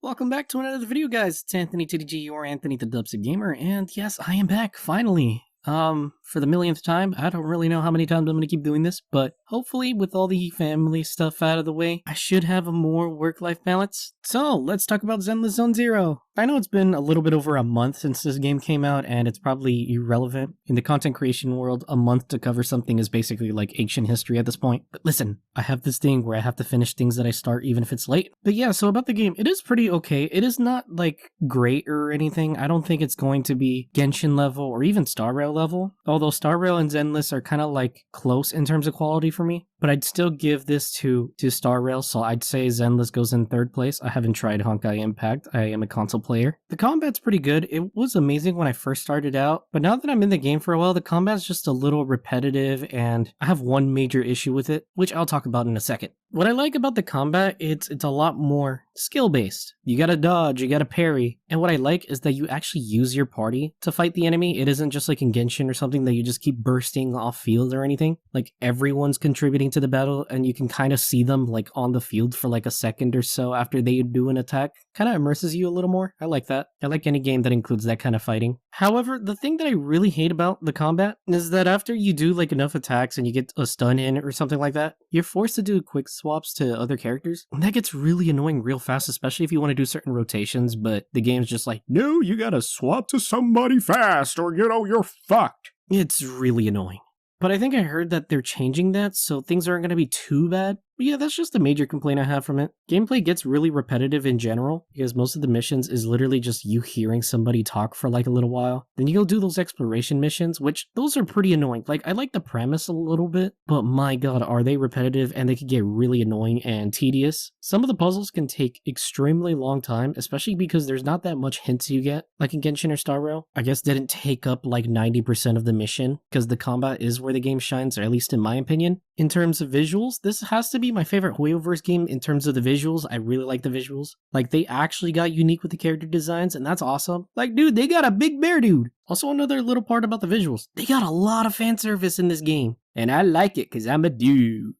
Welcome back to another video, guys. It's Anthony TDG, your Anthony the Dubstep Gamer, and yes, I am back, finally. For the millionth time. I don't really know how many times I'm gonna keep doing this, but hopefully with all the family stuff out of the way, I should have a more work-life balance. So, let's talk about Zenless Zone Zero. I know it's been a little bit over a month since this game came out, and it's probably irrelevant. In the content creation world, a month to cover something is basically like ancient history at this point. But listen, I have this thing where I have to finish things that I start even if it's late. But yeah, so about the game, it is pretty okay. It is not like great or anything. I don't think it's going to be Genshin level or even Star Rail level. Although Star Rail and Zenless are kind of like close in terms of quality for me. But I'd still give this to Star Rail, so I'd say Zenless goes in third place. I haven't tried Honkai Impact. I am a console player. The combat's pretty good. It was amazing when I first started out, but now that I'm in the game for a while, the combat's just a little repetitive, and I have one major issue with it, which I'll talk about in a second. What I like about the combat, it's a lot more skill-based. You gotta dodge, you gotta parry, and what I like is that you actually use your party to fight the enemy. It isn't just like in Genshin or something that you just keep bursting off field or anything. Like, everyone's contributing to the battle, and you can kind of see them like on the field for like a second or so after they do an attack. Kind of immerses you a little more. I like that. I like any game that includes that kind of fighting. However, the thing that I really hate about the combat is that after you do like enough attacks and you get a stun in or something like that, you're forced to do quick swaps to other characters. And that gets really annoying real fast, especially if you want to do certain rotations, but the game's just like, no, you gotta swap to somebody fast or, you're fucked. It's really annoying. But I think I heard that they're changing that, so things aren't going to be too bad. But yeah, that's just a major complaint I have from it. Gameplay gets really repetitive in general, because most of the missions is literally just you hearing somebody talk for like a little while. Then you go do those exploration missions, which those are pretty annoying. Like, I like the premise a little bit, but my god, are they repetitive, and they can get really annoying and tedious. Some of the puzzles can take extremely long time, especially because there's not that much hints you get, like in Genshin or Star Rail. I guess didn't take up like 90% of the mission, because the combat is where the game shines, or at least in my opinion. In terms of visuals, this has to be my favorite Hoyoverse game in terms of the visuals. I really like the visuals. Like, they actually got unique with the character designs, and that's awesome. Like, dude, they got a big bear dude. Also, another little part about the visuals. They got a lot of fan service in this game. And I like it, because I'm a dude.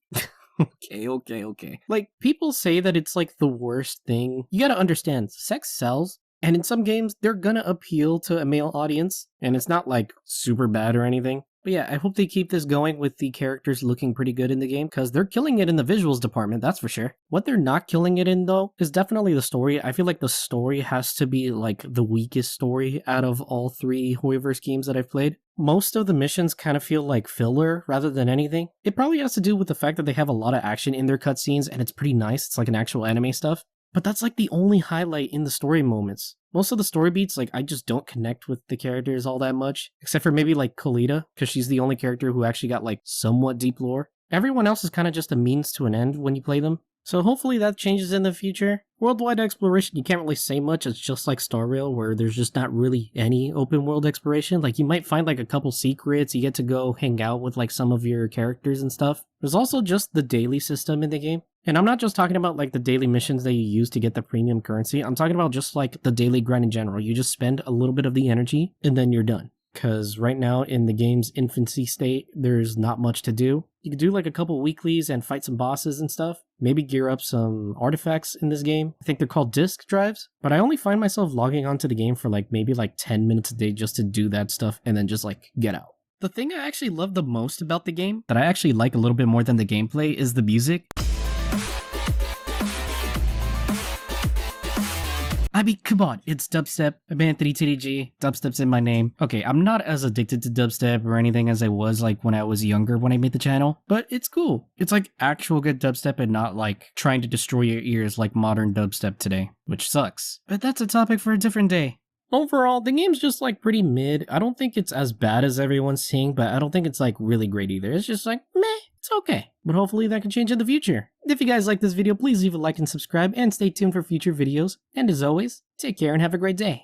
Okay. Like, people say that it's like the worst thing. You gotta understand, sex sells. And in some games, they're gonna appeal to a male audience. And it's not like super bad or anything. But yeah, I hope they keep this going with the characters looking pretty good in the game, because they're killing it in the visuals department, that's for sure. What they're not killing it in, though, is definitely the story. I feel like the story has to be, like, the weakest story out of all three Hoyoverse games that I've played. Most of the missions kind of feel like filler rather than anything. It probably has to do with the fact that they have a lot of action in their cutscenes, and it's pretty nice. It's like an actual anime stuff. But that's like the only highlight in the story moments. Most of the story beats, like, I just don't connect with the characters all that much. Except for maybe like Kolita, because she's the only character who actually got like somewhat deep lore. Everyone else is kind of just a means to an end when you play them. So hopefully that changes in the future. Worldwide exploration, you can't really say much. It's just like Star Rail, where there's just not really any open world exploration. Like, you might find like a couple secrets, you get to go hang out with like some of your characters and stuff. There's also just the daily system in the game. And I'm not just talking about like the daily missions that you use to get the premium currency. I'm talking about just like the daily grind in general. You just spend a little bit of the energy and then you're done. Because right now in the game's infancy state, there's not much to do. You can do like a couple weeklies and fight some bosses and stuff. Maybe gear up some artifacts in this game. I think they're called disk drives. But I only find myself logging onto the game for like maybe like 10 minutes a day just to do that stuff and then just like get out. The thing I actually love the most about the game, that I actually like a little bit more than the gameplay, is the music. I mean, come on, it's dubstep. I'm Anthony TDG. Dubstep's in my name. Okay, I'm not as addicted to dubstep or anything as I was like when I was younger when I made the channel, but it's cool. It's like actual good dubstep and not like trying to destroy your ears like modern dubstep today, which sucks. But that's a topic for a different day. Overall, the game's just like pretty mid. I don't think it's as bad as everyone's saying, but I don't think it's like really great either. It's just like, meh. It's okay, but hopefully that can change in the future. If you guys like this video, please leave a like and subscribe, and stay tuned for future videos. And as always, take care and have a great day.